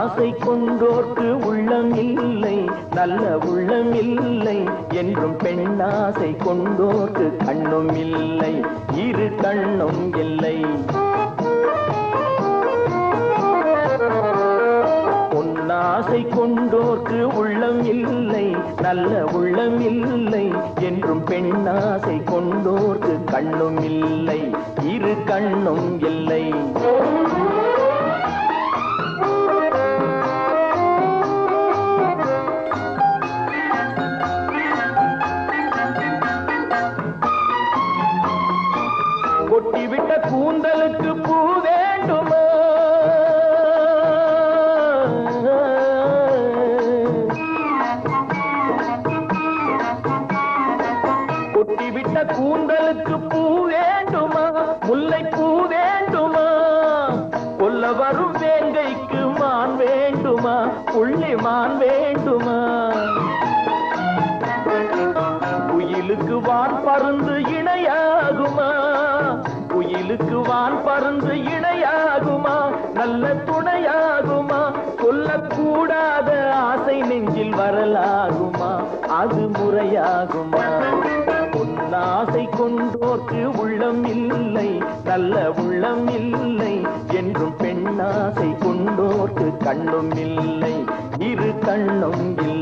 ஆசை கொண்டோர்க்கு உள்ளம் இல்லை, நல்ல உள்ளம் இல்லை என்றும் பெண்ணாசை கொண்டோர்க்கு கண்ணும் இல்லை, இரு கண்ணும் இல்லை. பொன்னாசை கொண்டோர்க்கு உள்ளம் இல்லை, நல்ல உள்ளம் இல்லை என்றும் பெண்ணாசை கொண்டோர்க்கு கண்ணும் இல்லை, இரு கண்ணும் இல்லை. கொட்டிவிட்ட கூந்தலுக்கு பூ வேண்டுமா? கொட்டிவிட்ட கூந்தலுக்கு பூ வேண்டுமா? முல்லை பூ வேண்டுமா? கொல்ல வரும் வேங்கைக்கு மான் வேண்டுமா? புள்ளி மான் வேண்டுமா? குயிலுக்கு வான் பருந்து இணையாகுமா? குயிலுக்கு வான் பருந்து இணையாகுமா? நல்ல துணையாகுமா? சொல்லக்கூடாத ஆசை நெஞ்சில் வரலாகுமா? அது முறையாகுமா? பொன்னாசை கொண்டோர்க்கு உள்ளம் இல்லை, நல்ல உள்ளம் இல்லை என்றும் பெண்ணாசை கொண்டோர்க்கு கண்ணும் இல்லை, இரு கண்ணும் இல்லை.